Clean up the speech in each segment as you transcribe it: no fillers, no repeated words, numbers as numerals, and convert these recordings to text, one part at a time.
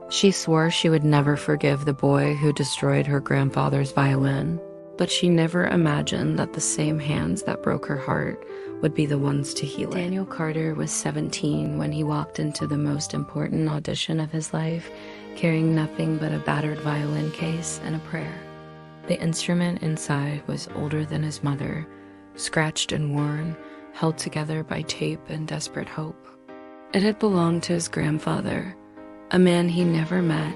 She swore she would never forgive the boy who destroyed her grandfather's violin, but she never imagined that the same hands that broke her heart would be the ones to heal it. Daniel Carter was 17 when he walked into the most important audition of his life, carrying nothing but a battered violin case and a prayer. The instrument inside was older than his mother, scratched and worn, held together by tape and desperate hope. It had belonged to his grandfather, a man he never met,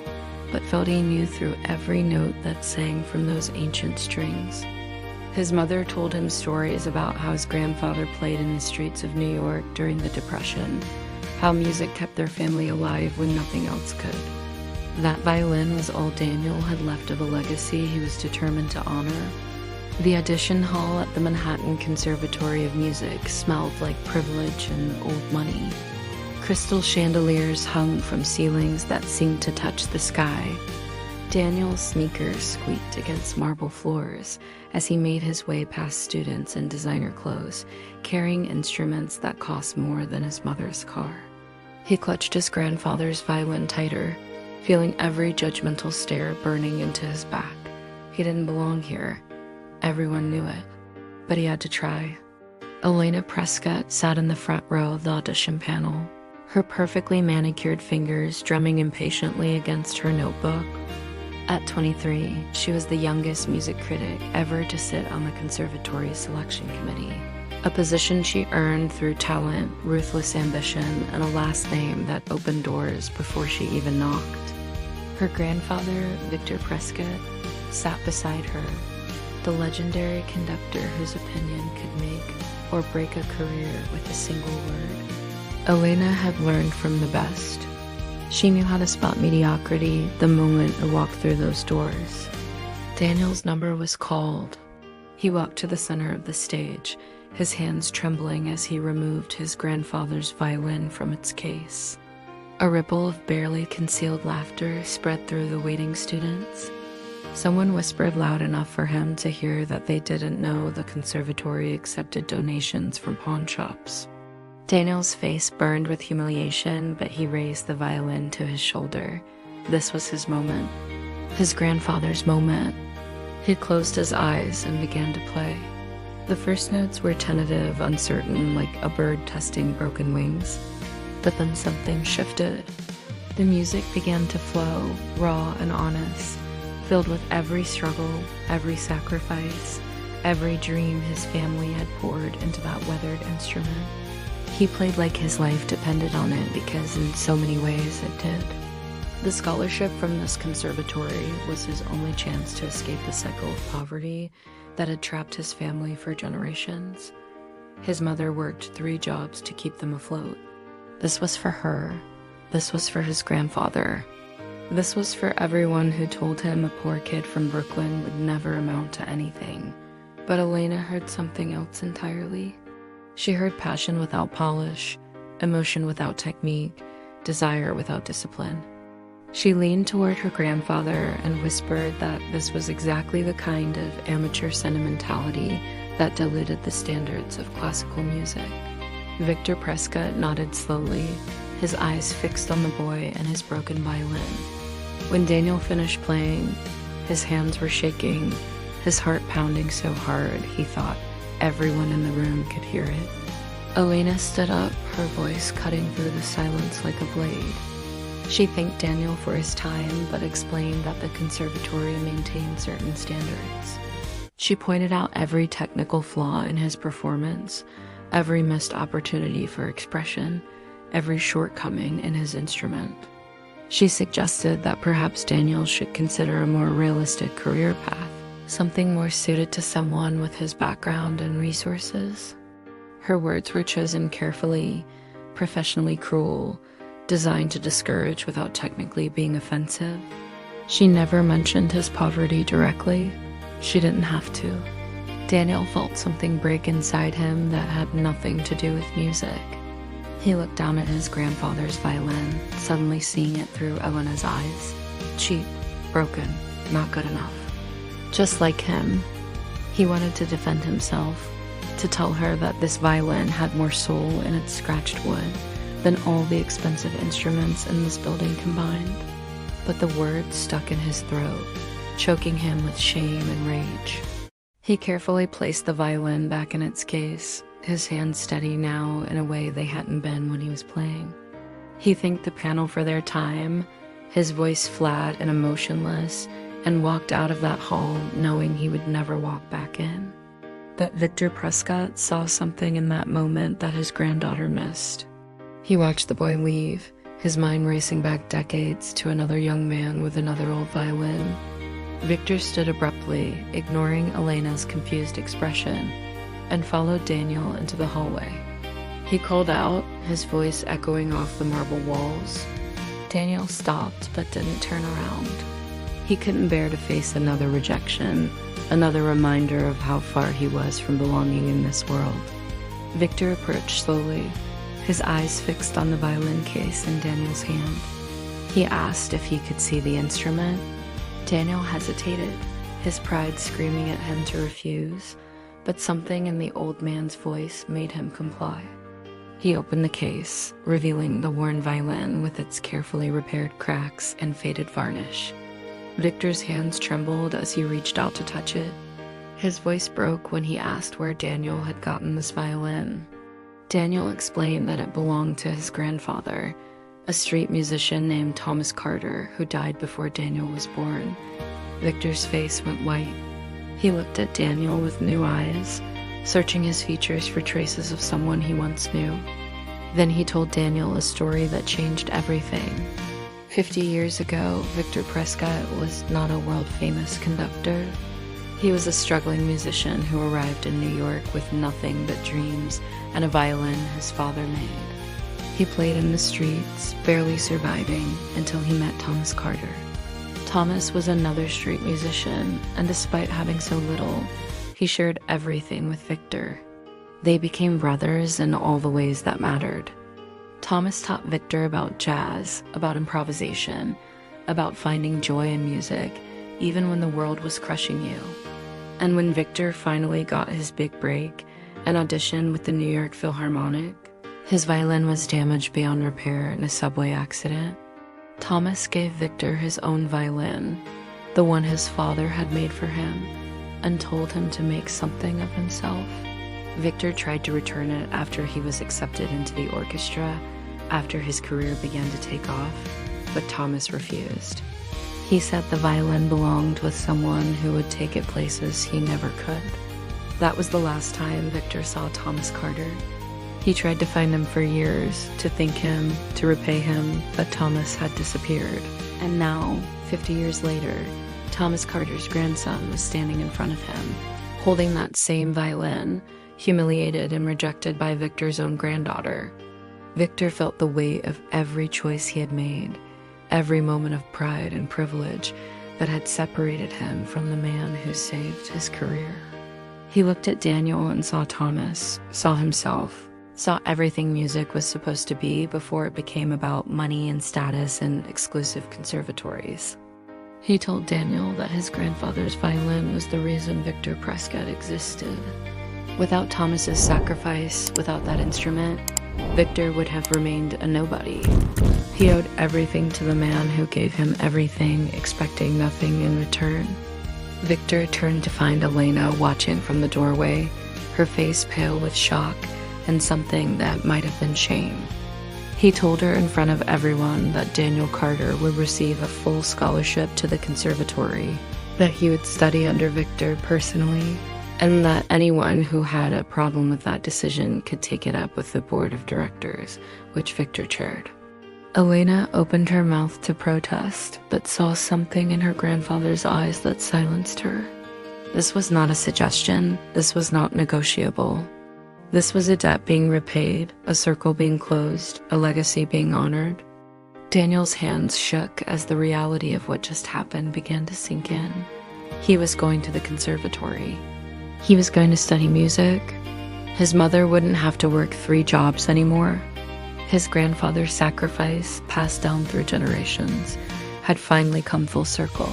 but felt he knew through every note that sang from those ancient strings. His mother told him stories about how his grandfather played in the streets of New York during the Depression, how music kept their family alive when nothing else could. That violin was all Daniel had left of a legacy he was determined to honor. The audition hall at the Manhattan Conservatory of Music smelled like privilege and old money. Crystal chandeliers hung from ceilings that seemed to touch the sky. Daniel's sneakers squeaked against marble floors as he made his way past students in designer clothes, carrying instruments that cost more than his mother's car. He clutched his grandfather's violin tighter, feeling every judgmental stare burning into his back. He didn't belong here. Everyone knew it, but he had to try. Elena Prescott sat in the front row of the audition panel, her perfectly manicured fingers drumming impatiently against her notebook. At 23, she was the youngest music critic ever to sit on the conservatory selection committee, a position she earned through talent, ruthless ambition, and a last name that opened doors before she even knocked. Her grandfather, Victor Prescott, sat beside her, the legendary conductor whose opinion could make or break a career with a single word. Elena had learned from the best. She knew how to spot mediocrity the moment it walked through those doors. Daniel's number was called. He walked to the center of the stage, his hands trembling as he removed his grandfather's violin from its case. A ripple of barely concealed laughter spread through the waiting students. Someone whispered loud enough for him to hear that they didn't know the conservatory accepted donations from pawn shops. Daniel's face burned with humiliation, but he raised the violin to his shoulder. This was his moment. His grandfather's moment. He closed his eyes and began to play. The first notes were tentative, uncertain, like a bird testing broken wings. But then something shifted. The music began to flow, raw and honest, filled with every struggle, every sacrifice, every dream his family had poured into that weathered instrument. He played like his life depended on it because in so many ways it did. The scholarship from this conservatory was his only chance to escape the cycle of poverty that had trapped his family for generations. His mother worked 3 jobs to keep them afloat. This was for her. This was for his grandfather. This was for everyone who told him a poor kid from Brooklyn would never amount to anything. But Elena heard something else entirely. She heard passion without polish, emotion without technique, desire without discipline. She leaned toward her grandfather and whispered that this was exactly the kind of amateur sentimentality that diluted the standards of classical music. Victor Prescott nodded slowly, his eyes fixed on the boy and his broken violin. When Daniel finished playing, his hands were shaking, his heart pounding so hard he thought everyone in the room could hear it. Elena stood up, her voice cutting through the silence like a blade. She thanked Daniel for his time, but explained that the conservatory maintained certain standards. She pointed out every technical flaw in his performance, every missed opportunity for expression, every shortcoming in his instrument. She suggested that perhaps Daniel should consider a more realistic career path, something more suited to someone with his background and resources. Her words were chosen carefully, professionally cruel, designed to discourage without technically being offensive. She never mentioned his poverty directly. She didn't have to. Daniel felt something break inside him that had nothing to do with music. He looked down at his grandfather's violin, suddenly seeing it through Elena's eyes. Cheap, broken, not good enough. Just like him, he wanted to defend himself, to tell her that this violin had more soul in its scratched wood than all the expensive instruments in this building combined. but the words stuck in his throat, choking him with shame and rage. He carefully placed the violin back in its case, his hands steady now in a way they hadn't been when he was playing. He thanked the panel for their time, his voice flat and emotionless, and walked out of that hall knowing he would never walk back in. But Victor Prescott saw something in that moment that his granddaughter missed. He watched the boy leave, his mind racing back decades to another young man with another old violin. Victor stood abruptly, ignoring Elena's confused expression, and followed Daniel into the hallway. He called out, his voice echoing off the marble walls. Daniel stopped but didn't turn around. He couldn't bear to face another rejection, another reminder of how far he was from belonging in this world. Victor approached slowly, his eyes fixed on the violin case in Daniel's hand. He asked if he could see the instrument. Daniel hesitated, his pride screaming at him to refuse, but something in the old man's voice made him comply. He opened the case, revealing the worn violin with its carefully repaired cracks and faded varnish. Victor's hands trembled as he reached out to touch it. His voice broke when he asked where Daniel had gotten this violin. Daniel explained that it belonged to his grandfather, a street musician named Thomas Carter, who died before Daniel was born. Victor's face went white. He looked at Daniel with new eyes, searching his features for traces of someone he once knew. Then he told Daniel a story that changed everything. 50 years ago, Victor Prescott was not a world-famous conductor. He was a struggling musician who arrived in New York with nothing but dreams and a violin his father made. He played in the streets, barely surviving, until he met Thomas Carter. Thomas was another street musician, and despite having so little, he shared everything with Victor. They became brothers in all the ways that mattered. Thomas taught Victor about jazz, about improvisation, about finding joy in music, even when the world was crushing you. And when Victor finally got his big break, an audition with the New York Philharmonic, his violin was damaged beyond repair in a subway accident. Thomas gave Victor his own violin, the one his father had made for him, and told him to make something of himself. Victor tried to return it after he was accepted into the orchestra, after his career began to take off, but Thomas refused. He said the violin belonged with someone who would take it places he never could. That was the last time Victor saw Thomas Carter. He tried to find him for years, to thank him, to repay him, but Thomas had disappeared. And now, 50 years later, Thomas Carter's grandson was standing in front of him, holding that same violin, humiliated and rejected by Victor's own granddaughter. Victor felt the weight of every choice he had made, every moment of pride and privilege that had separated him from the man who saved his career. He looked at Daniel and saw Thomas, saw himself, saw everything music was supposed to be before it became about money and status and exclusive conservatories. He told Daniel that his grandfather's violin was the reason Victor Prescott existed. Without Thomas's sacrifice, without that instrument, Victor would have remained a nobody. He owed everything to the man who gave him everything, expecting nothing in return. Victor turned to find Elena watching from the doorway, her face pale with shock and something that might have been shame. He told her in front of everyone that Daniel Carter would receive a full scholarship to the conservatory, that he would study under Victor personally, and that anyone who had a problem with that decision could take it up with the board of directors, which Victor chaired. Elena opened her mouth to protest, but saw something in her grandfather's eyes that silenced her. This was not a suggestion. This was not negotiable. This was a debt being repaid, a circle being closed, a legacy being honored. Daniel's hands shook as the reality of what just happened began to sink in. He was going to the conservatory. He was going to study music. His mother wouldn't have to work 3 jobs anymore. His grandfather's sacrifice, passed down through generations, had finally come full circle.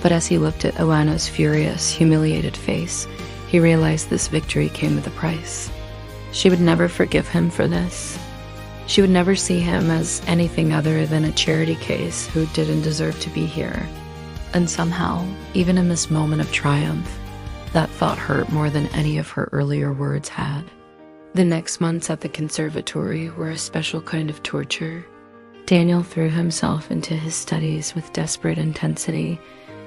But as he looked at Elena's furious, humiliated face, he realized this victory came with a price. She would never forgive him for this. She would never see him as anything other than a charity case who didn't deserve to be here. And somehow, even in this moment of triumph, that thought hurt more than any of her earlier words had. The next months at the conservatory were a special kind of torture. Daniel threw himself into his studies with desperate intensity,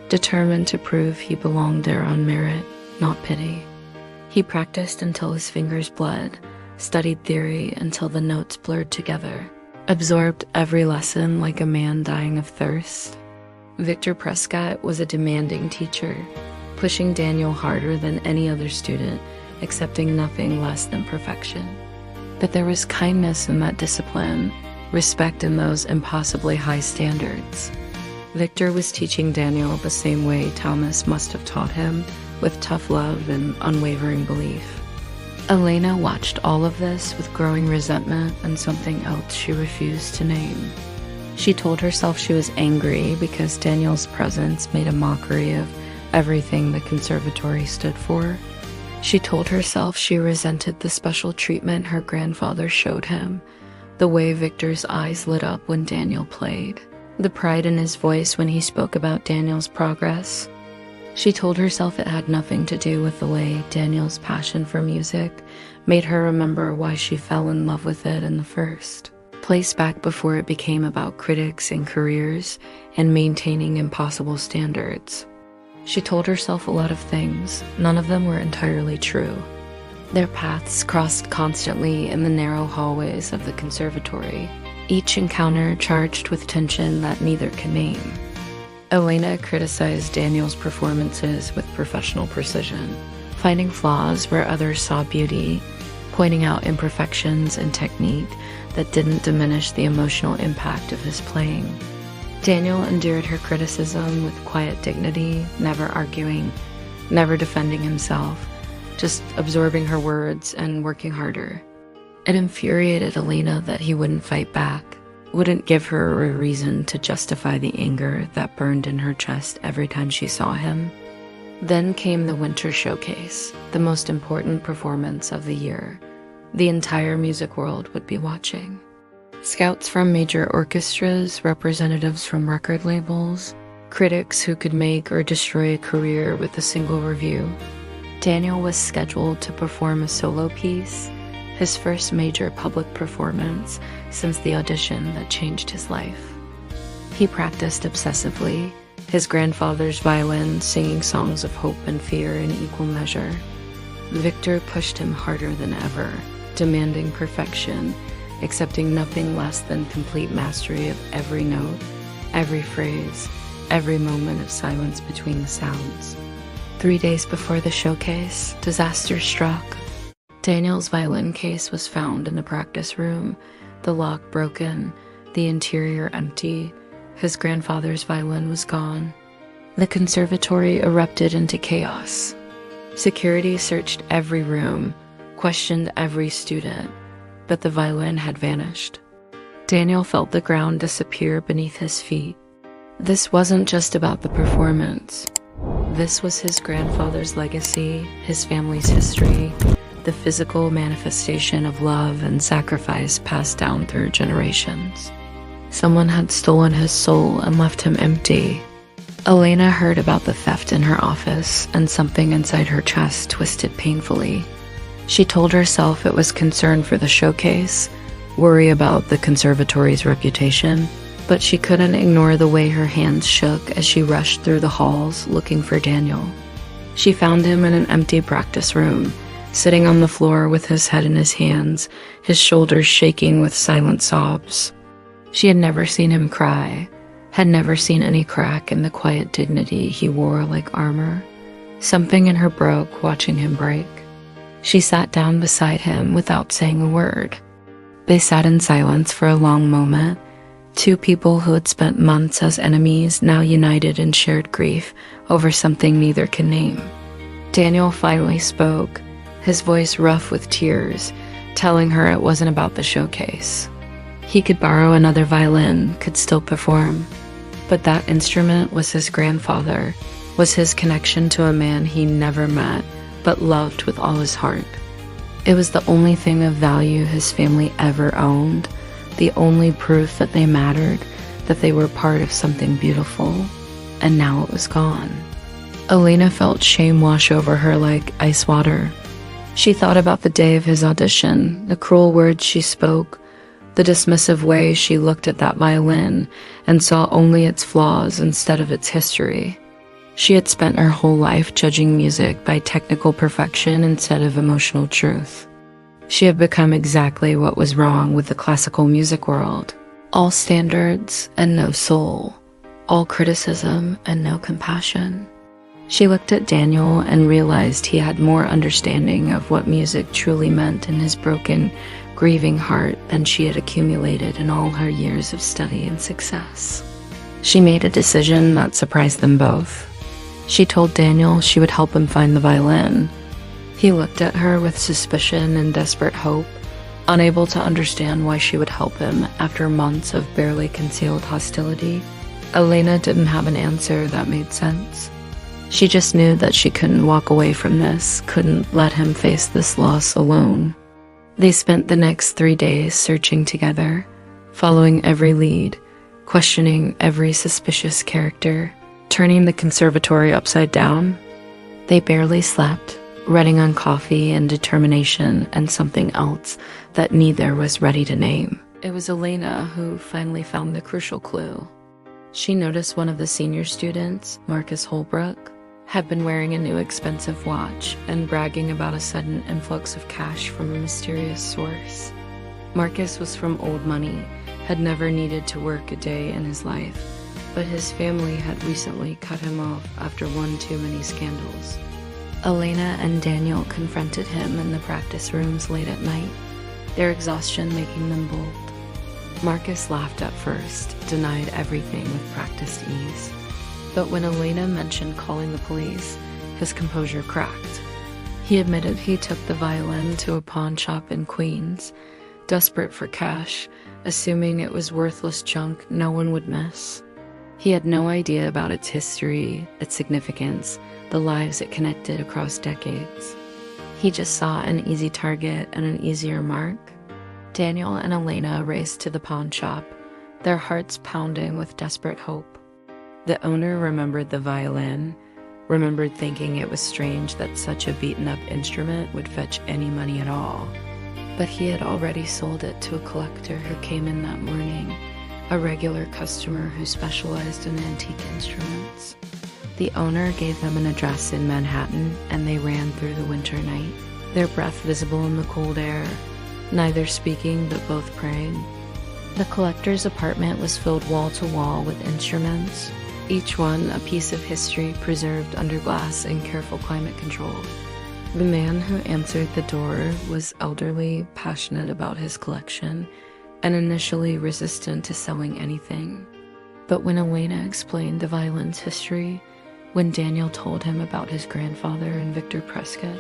determined to prove he belonged there on merit, not pity. He practiced until his fingers bled, studied theory until the notes blurred together, absorbed every lesson like a man dying of thirst. Victor Prescott was a demanding teacher, pushing Daniel harder than any other student, accepting nothing less than perfection. But there was kindness in that discipline, respect in those impossibly high standards. Victor was teaching Daniel the same way Thomas must have taught him, with tough love and unwavering belief. Elena watched all of this with growing resentment and something else she refused to name. She told herself she was angry because Daniel's presence made a mockery of everything the conservatory stood for. She told herself she resented the special treatment her grandfather showed him, the way Victor's eyes lit up when Daniel played, the pride in his voice when he spoke about Daniel's progress. She told herself it had nothing to do with the way Daniel's passion for music made her remember why she fell in love with it in the first place, back before it became about critics and careers and maintaining impossible standards. She told herself a lot of things, none of them were entirely true. Their paths crossed constantly in the narrow hallways of the conservatory, each encounter charged with tension that neither can name. Elena criticized Daniel's performances with professional precision, finding flaws where others saw beauty, pointing out imperfections in technique that didn't diminish the emotional impact of his playing. Daniel endured her criticism with quiet dignity, never arguing, never defending himself, just absorbing her words and working harder. It infuriated Elena that he wouldn't fight back, wouldn't give her a reason to justify the anger that burned in her chest every time she saw him. Then came the winter showcase, the most important performance of the year. The entire music world would be watching. Scouts from major orchestras, representatives from record labels, critics who could make or destroy a career with a single review. Daniel was scheduled to perform a solo piece, his first major public performance since the audition that changed his life. He practiced obsessively, his grandfather's violin singing songs of hope and fear in equal measure. Victor pushed him harder than ever, demanding perfection, accepting nothing less than complete mastery of every note, every phrase, every moment of silence between the sounds. 3 days before the showcase, disaster struck. Daniel's violin case was found in the practice room, the lock broken, the interior empty. His grandfather's violin was gone. The conservatory erupted into chaos. Security searched every room, questioned every student, but the violin had vanished. Daniel felt the ground disappear beneath his feet. This wasn't just about the performance. This was his grandfather's legacy, his family's history, the physical manifestation of love and sacrifice passed down through generations. Someone had stolen his soul and left him empty. Elena heard about the theft in her office, and something inside her chest twisted painfully. She told herself it was concern for the showcase, worry about the conservatory's reputation, but she couldn't ignore the way her hands shook as she rushed through the halls looking for Daniel. She found him in an empty practice room, sitting on the floor with his head in his hands, his shoulders shaking with silent sobs. She had never seen him cry, had never seen any crack in the quiet dignity he wore like armor. Something in her broke watching him break. She sat down beside him without saying a word. They sat in silence for a long moment, two people who had spent months as enemies now united in shared grief over something neither can name. Daniel finally spoke, his voice rough with tears, telling her it wasn't about the showcase. He could borrow another violin, could still perform. But that instrument was his grandfather, was his connection to a man he never met, but loved with all his heart. It was the only thing of value his family ever owned, the only proof that they mattered, that they were part of something beautiful, and now it was gone. Elena felt shame wash over her like ice water. She thought about the day of his audition, the cruel words she spoke, the dismissive way she looked at that violin and saw only its flaws instead of its history. She had spent her whole life judging music by technical perfection instead of emotional truth. She had become exactly what was wrong with the classical music world. All standards and no soul. All criticism and no compassion. She looked at Daniel and realized he had more understanding of what music truly meant in his broken, grieving heart than she had accumulated in all her years of study and success. She made a decision that surprised them both. She told Daniel she would help him find the violin. He looked at her with suspicion and desperate hope, unable to understand why she would help him after months of barely concealed hostility. Elena didn't have an answer that made sense. She just knew that she couldn't walk away from this, couldn't let him face this loss alone. They spent the next 3 days searching together, following every lead, questioning every suspicious character, turning the conservatory upside down. They barely slept, running on coffee and determination and something else that neither was ready to name. It was Elena who finally found the crucial clue. She noticed one of the senior students, Marcus Holbrook, had been wearing a new expensive watch and bragging about a sudden influx of cash from a mysterious source. Marcus was from old money, had never needed to work a day in his life, but his family had recently cut him off after one too many scandals. Elena and Daniel confronted him in the practice rooms late at night, their exhaustion making them bold. Marcus laughed at first, denied everything with practiced ease. But when Elena mentioned calling the police, his composure cracked. He admitted he took the violin to a pawn shop in Queens, desperate for cash, assuming it was worthless junk no one would miss. He had no idea about its history, its significance, the lives it connected across decades. He just saw an easy target and an easier mark. Daniel and Elena raced to the pawn shop, their hearts pounding with desperate hope. The owner remembered the violin, remembered thinking it was strange that such a beaten-up instrument would fetch any money at all. But he had already sold it to a collector who came in that morning, a regular customer who specialized in antique instruments. The owner gave them an address in Manhattan, and they ran through the winter night, their breath visible in the cold air, neither speaking but both praying. The collector's apartment was filled wall to wall with instruments, each one a piece of history preserved under glass and careful climate control. The man who answered the door was elderly, passionate about his collection, and initially resistant to selling anything. But when Elena explained the violin's history, when Daniel told him about his grandfather and Victor Prescott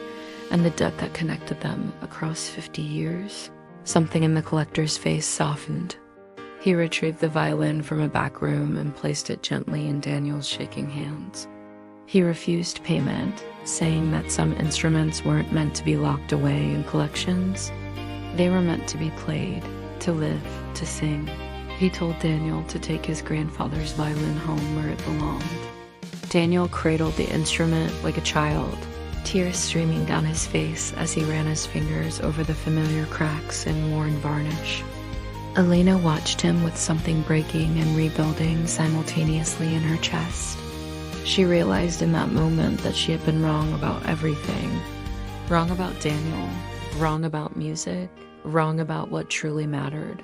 and the debt that connected them across 50 years, something in the collector's face softened. He retrieved the violin from a back room and placed it gently in Daniel's shaking hands. He refused payment, saying that some instruments weren't meant to be locked away in collections. They were meant to be played, to live, to sing. He told Daniel to take his grandfather's violin home where it belonged. Daniel cradled the instrument like a child, tears streaming down his face as he ran his fingers over the familiar cracks and worn varnish. Elena watched him with something breaking and rebuilding simultaneously in her chest. She realized in that moment that she had been wrong about everything. Wrong about Daniel, wrong about music, wrong about what truly mattered.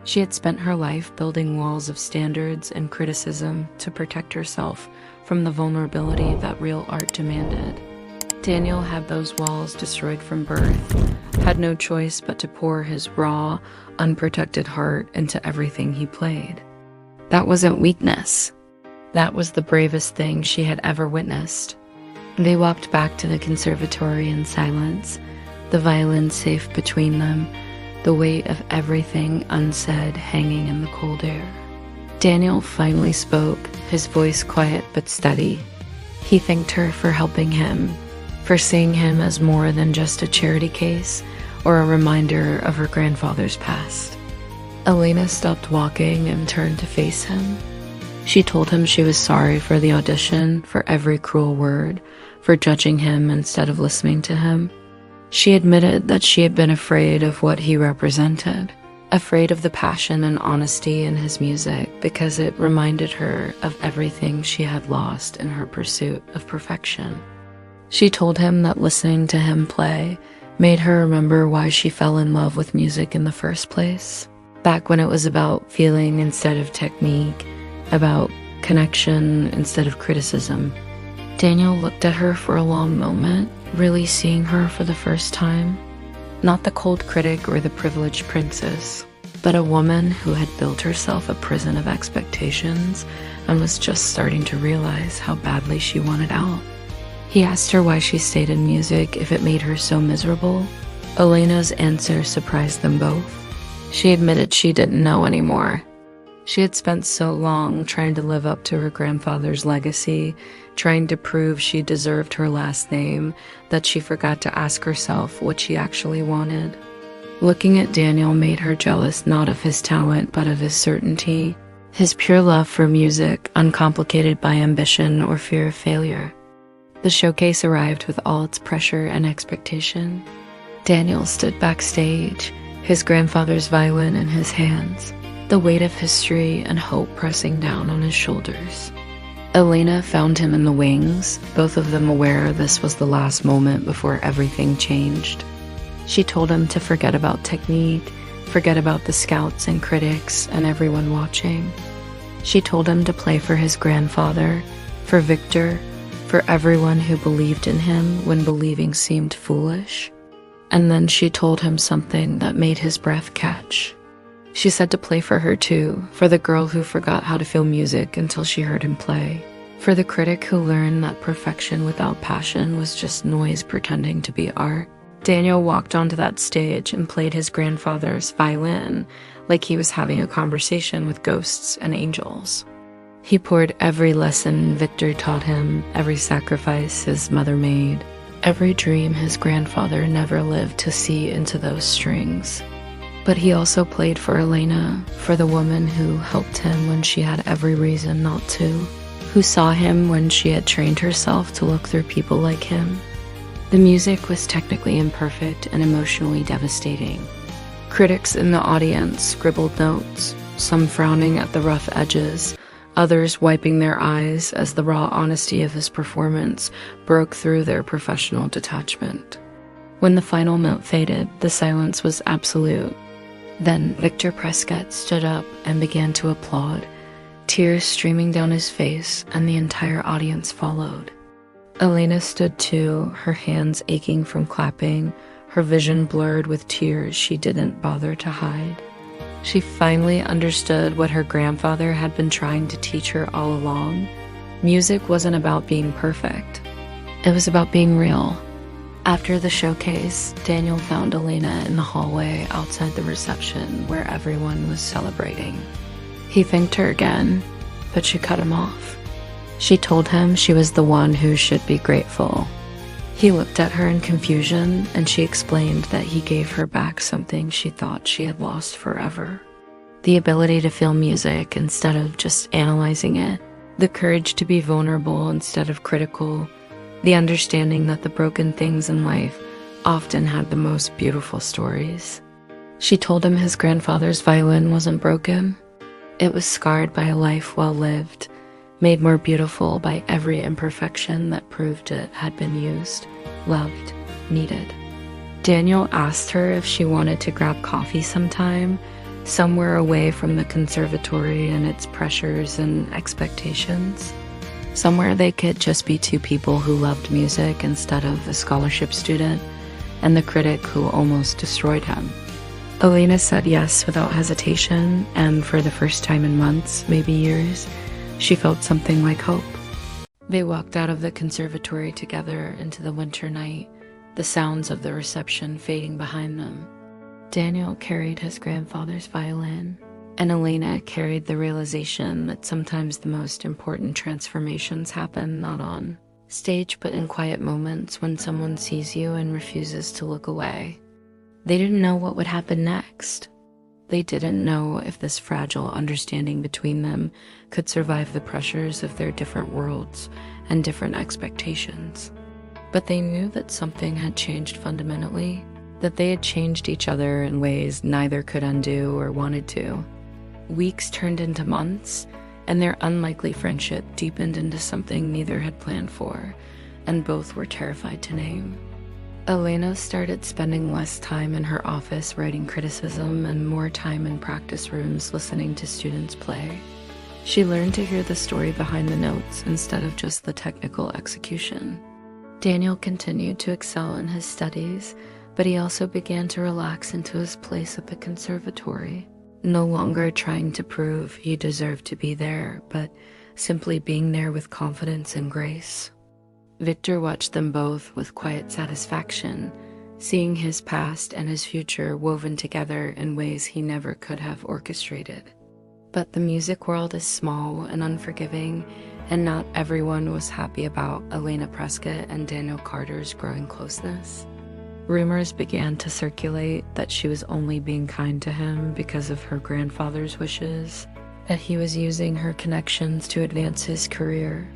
She had spent her life building walls of standards and criticism to protect herself from the vulnerability that real art demanded. Daniel had those walls destroyed from birth, had no choice but to pour his raw, unprotected heart into everything he played. That wasn't weakness. That was the bravest thing she had ever witnessed. They walked back to the conservatory in silence, the violin safe between them, the weight of everything unsaid hanging in the cold air. Daniel finally spoke, his voice quiet but steady. He thanked her for helping him, for seeing him as more than just a charity case or a reminder of her grandfather's past. Elena stopped walking and turned to face him. She told him she was sorry for the audition, for every cruel word, for judging him instead of listening to him. She admitted that she had been afraid of what he represented, afraid of the passion and honesty in his music because it reminded her of everything she had lost in her pursuit of perfection. She told him that listening to him play made her remember why she fell in love with music in the first place, back when it was about feeling instead of technique, about connection instead of criticism. Daniel looked at her for a long moment, really seeing her for the first time. Not the cold critic or the privileged princess, but a woman who had built herself a prison of expectations and was just starting to realize how badly she wanted out. He asked her why she stayed in music if it made her so miserable. Elena's answer surprised them both. She admitted she didn't know anymore. She had spent so long trying to live up to her grandfather's legacy, trying to prove she deserved her last name, that she forgot to ask herself what she actually wanted. Looking at Daniel made her jealous not of his talent but of his certainty, his pure love for music, uncomplicated by ambition or fear of failure. The showcase arrived with all its pressure and expectation. Daniel stood backstage, his grandfather's violin in his hands, the weight of history and hope pressing down on his shoulders. Elena found him in the wings, both of them aware this was the last moment before everything changed. She told him to forget about technique, forget about the scouts and critics and everyone watching. She told him to play for his grandfather, for Victor, for everyone who believed in him when believing seemed foolish. And then she told him something that made his breath catch. She said to play for her too, for the girl who forgot how to feel music until she heard him play, for the critic who learned that perfection without passion was just noise pretending to be art. Daniel walked onto that stage and played his grandfather's violin like he was having a conversation with ghosts and angels. He poured every lesson Victor taught him, every sacrifice his mother made, every dream his grandfather never lived to see into those strings. But he also played for Elena, for the woman who helped him when she had every reason not to, who saw him when she had trained herself to look through people like him. The music was technically imperfect and emotionally devastating. Critics in the audience scribbled notes, some frowning at the rough edges, others wiping their eyes as the raw honesty of his performance broke through their professional detachment. When the final note faded, the silence was absolute. Then Victor Prescott stood up and began to applaud, tears streaming down his face, and the entire audience followed. Elena stood too, her hands aching from clapping, her vision blurred with tears she didn't bother to hide. She finally understood what her grandfather had been trying to teach her all along. Music wasn't about being perfect. It was about being real. After the showcase, Daniel found Elena in the hallway outside the reception where everyone was celebrating. He thanked her again, but she cut him off. She told him she was the one who should be grateful. He looked at her in confusion, and she explained that he gave her back something she thought she had lost forever. The ability to feel music instead of just analyzing it, the courage to be vulnerable instead of critical, the understanding that the broken things in life often had the most beautiful stories. She told him his grandfather's violin wasn't broken. It was scarred by a life well lived, made more beautiful by every imperfection that proved it had been used, loved, needed. Daniel asked her if she wanted to grab coffee sometime, somewhere away from the conservatory and its pressures and expectations. Somewhere they could just be two people who loved music instead of a scholarship student and the critic who almost destroyed him. Elena said yes without hesitation, and for the first time in months, maybe years, she felt something like hope. They walked out of the conservatory together into the winter night, the sounds of the reception fading behind them. Daniel carried his grandfather's violin, and Elena carried the realization that sometimes the most important transformations happen not on stage but in quiet moments when someone sees you and refuses to look away. They didn't know what would happen next. They didn't know if this fragile understanding between them could survive the pressures of their different worlds and different expectations. But they knew that something had changed fundamentally, that they had changed each other in ways neither could undo or wanted to. Weeks turned into months, and their unlikely friendship deepened into something neither had planned for, and both were terrified to name. Elena started spending less time in her office writing criticism and more time in practice rooms listening to students play. She learned to hear the story behind the notes instead of just the technical execution. Daniel continued to excel in his studies, but he also began to relax into his place at the conservatory, no longer trying to prove he deserved to be there, but simply being there with confidence and grace. Victor watched them both with quiet satisfaction, seeing his past and his future woven together in ways he never could have orchestrated. But the music world is small and unforgiving, and not everyone was happy about Elena Prescott and Daniel Carter's growing closeness. Rumors began to circulate that she was only being kind to him because of her grandfather's wishes, that he was using her connections to advance his career.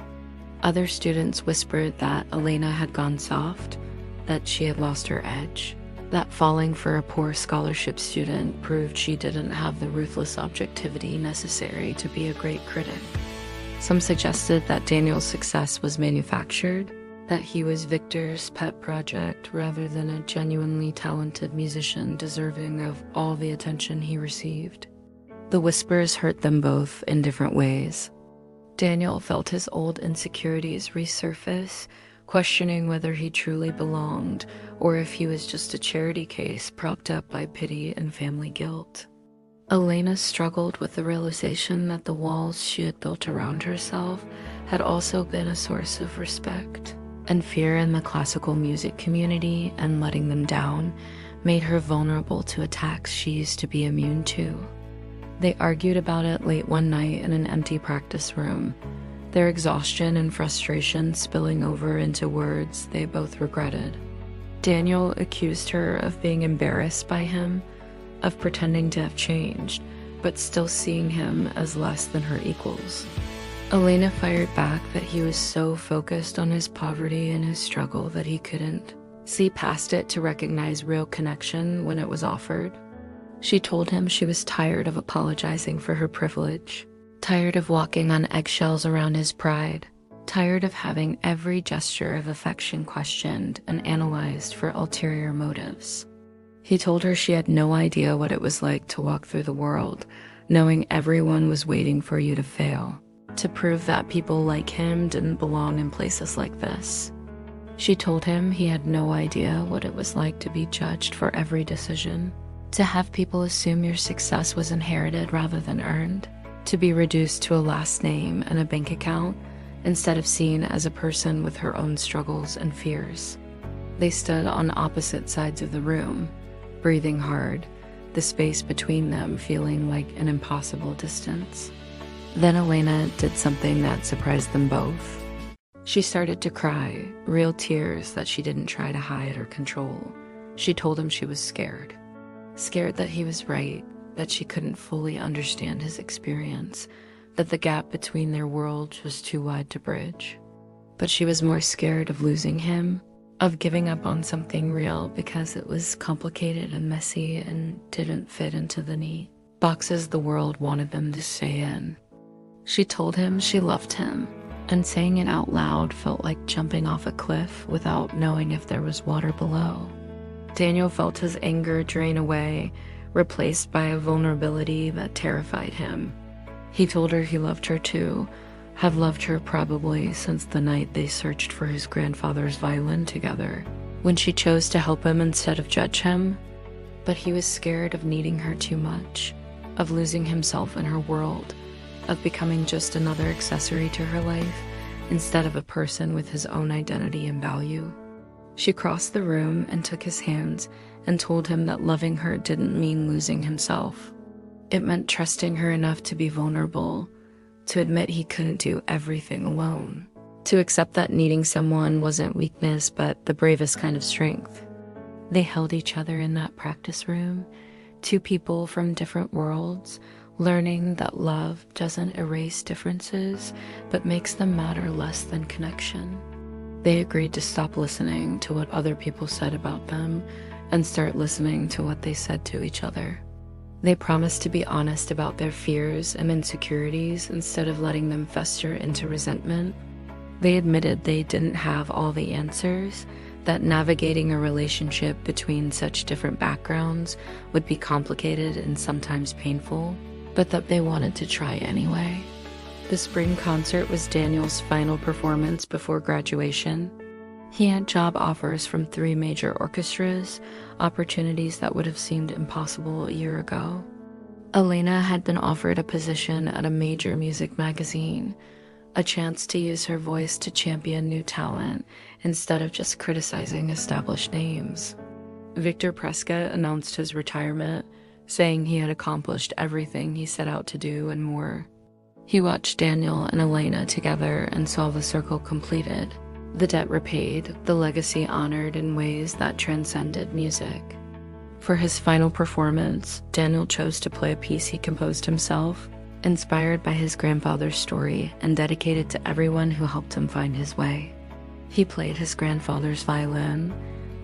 Other students whispered that Elena had gone soft, that she had lost her edge, that falling for a poor scholarship student proved she didn't have the ruthless objectivity necessary to be a great critic. Some suggested that Daniel's success was manufactured, that he was Victor's pet project rather than a genuinely talented musician deserving of all the attention he received. The whispers hurt them both in different ways. Daniel felt his old insecurities resurface, questioning whether he truly belonged or if he was just a charity case propped up by pity and family guilt. Elena struggled with the realization that the walls she had built around herself had also been a source of respect, and fear in the classical music community and letting them down made her vulnerable to attacks she used to be immune to. They argued about it late one night in an empty practice room, their exhaustion and frustration spilling over into words they both regretted. Daniel accused her of being embarrassed by him, of pretending to have changed, but still seeing him as less than her equals. Elena fired back that he was so focused on his poverty and his struggle that he couldn't see past it to recognize real connection when it was offered. She told him she was tired of apologizing for her privilege, tired of walking on eggshells around his pride, tired of having every gesture of affection questioned and analyzed for ulterior motives. He told her she had no idea what it was like to walk through the world, knowing everyone was waiting for you to fail, to prove that people like him didn't belong in places like this. She told him he had no idea what it was like to be judged for every decision, to have people assume your success was inherited rather than earned, to be reduced to a last name and a bank account instead of seen as a person with her own struggles and fears. They stood on opposite sides of the room, breathing hard, the space between them feeling like an impossible distance. Then Elena did something that surprised them both. She started to cry, real tears that she didn't try to hide or control. She told him she was scared. Scared that he was right, that she couldn't fully understand his experience, that the gap between their worlds was too wide to bridge. But she was more scared of losing him, of giving up on something real because it was complicated and messy and didn't fit into the neat boxes the world wanted them to stay in. She told him she loved him, and saying it out loud felt like jumping off a cliff without knowing if there was water below. Daniel felt his anger drain away, replaced by a vulnerability that terrified him. He told her he loved her too, have loved her probably since the night they searched for his grandfather's violin together, when she chose to help him instead of judge him. But he was scared of needing her too much, of losing himself in her world, of becoming just another accessory to her life instead of a person with his own identity and value. She crossed the room and took his hands and told him that loving her didn't mean losing himself. It meant trusting her enough to be vulnerable, to admit he couldn't do everything alone, to accept that needing someone wasn't weakness but the bravest kind of strength. They held each other in that practice room, Two people from different worlds, learning that love doesn't erase differences, but makes them matter less than connection. They agreed to stop listening to what other people said about them and start listening to what they said to each other. They promised to be honest about their fears and insecurities instead of letting them fester into resentment. They admitted they didn't have all the answers, that navigating a relationship between such different backgrounds would be complicated and sometimes painful, but that they wanted to try anyway. The spring concert was Daniel's final performance before graduation. He had job offers from 3 major orchestras, opportunities that would have seemed impossible a year ago. Elena had been offered a position at a major music magazine, a chance to use her voice to champion new talent instead of just criticizing established names. Victor Prescott announced his retirement, saying he had accomplished everything he set out to do and more. He watched Daniel and Elena together and saw the circle completed, the debt repaid, the legacy honored in ways that transcended music. For his final performance, Daniel chose to play a piece he composed himself, inspired by his grandfather's story and dedicated to everyone who helped him find his way. He played his grandfather's violin,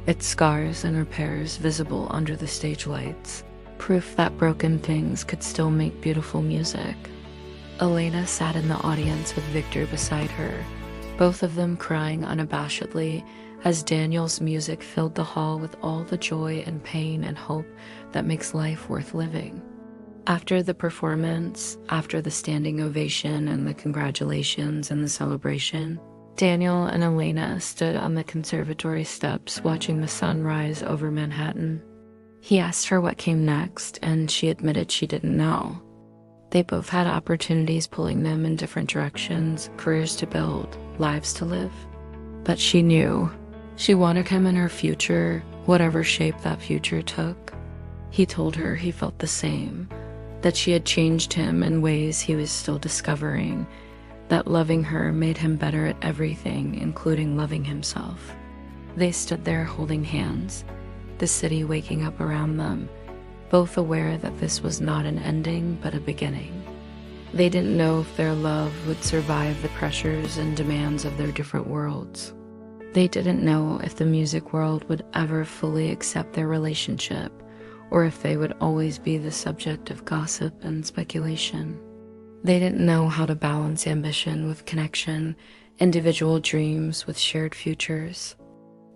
its scars and repairs visible under the stage lights, proof that broken things could still make beautiful music. Elena sat in the audience with Victor beside her, both of them crying unabashedly as Daniel's music filled the hall with all the joy and pain and hope that makes life worth living. After the performance, after the standing ovation and the congratulations and the celebration, Daniel and Elena stood on the conservatory steps watching the sun rise over Manhattan. He asked her what came next, and she admitted she didn't know. They both had opportunities pulling them in different directions, careers to build, lives to live. But she knew. She wanted him in her future, whatever shape that future took. He told her he felt the same, that she had changed him in ways he was still discovering, that loving her made him better at everything, including loving himself. They stood there holding hands, the city waking up around them, both aware that this was not an ending but a beginning. They didn't know if their love would survive the pressures and demands of their different worlds. They didn't know if the music world would ever fully accept their relationship, or if they would always be the subject of gossip and speculation. They didn't know how to balance ambition with connection, individual dreams with shared futures.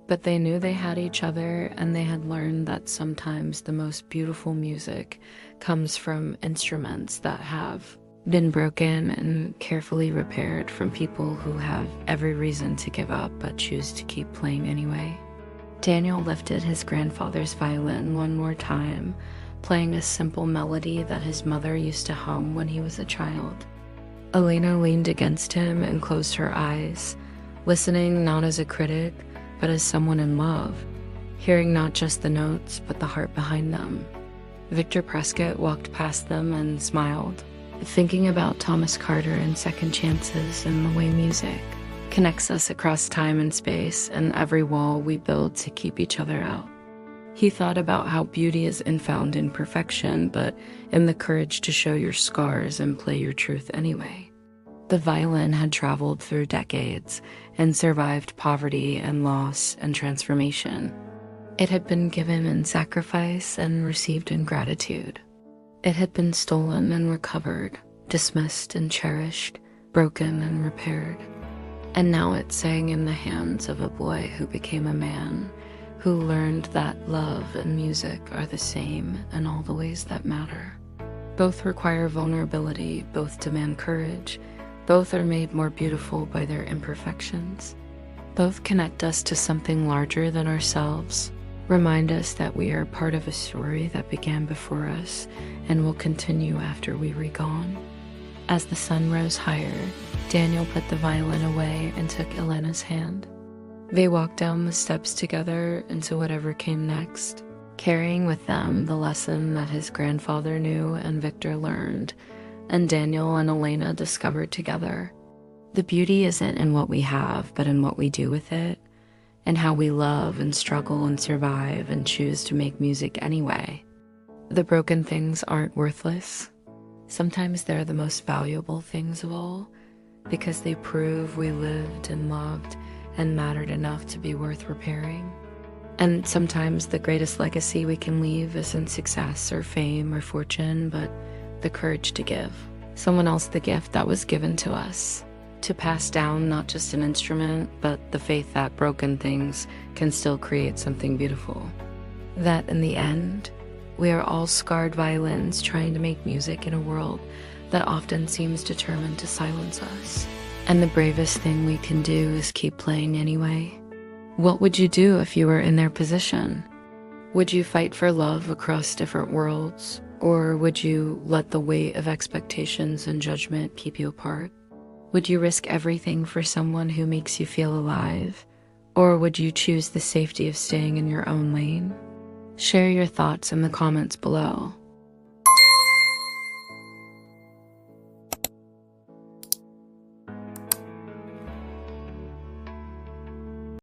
But they knew they had each other, and they had learned that sometimes the most beautiful music comes from instruments that have been broken and carefully repaired from people who have every reason to give up but choose to keep playing anyway. Daniel lifted his grandfather's violin one more time, playing a simple melody that his mother used to hum when he was a child. Elena leaned against him and closed her eyes, listening not as a critic, but as someone in love, hearing not just the notes, but the heart behind them. Victor Prescott walked past them and smiled, thinking about Thomas Carter and second chances and the way music connects us across time and space and every wall we build to keep each other out. He thought about how beauty isn't found in perfection, but in the courage to show your scars and play your truth anyway. The violin had traveled through decades and survived poverty and loss and transformation. It had been given in sacrifice and received in gratitude. It had been stolen and recovered, dismissed and cherished, broken and repaired. And now it sang in the hands of a boy who became a man, who learned that love and music are the same in all the ways that matter. Both require vulnerability, both demand courage, both are made more beautiful by their imperfections. Both connect us to something larger than ourselves, remind us that we are part of a story that began before us and will continue after we are gone. As the sun rose higher, Daniel put the violin away and took Elena's hand. They walked down the steps together into whatever came next, carrying with them the lesson that his grandfather knew and Victor learned, and Daniel and Elena discovered together. The beauty isn't in what we have, but in what we do with it, and how we love and struggle and survive and choose to make music anyway. The broken things aren't worthless. Sometimes they're the most valuable things of all, because they prove we lived and loved and mattered enough to be worth repairing. And sometimes the greatest legacy we can leave isn't success or fame or fortune, but the courage to give someone else the gift that was given to us, to pass down not just an instrument, but the faith that broken things can still create something beautiful. That in the end, we are all scarred violins trying to make music in a world that often seems determined to silence us. And the bravest thing we can do is keep playing anyway. What would you do if you were in their position? Would you fight for love across different worlds? Or would you let the weight of expectations and judgment keep you apart? Would you risk everything for someone who makes you feel alive? Or would you choose the safety of staying in your own lane? Share your thoughts in the comments below.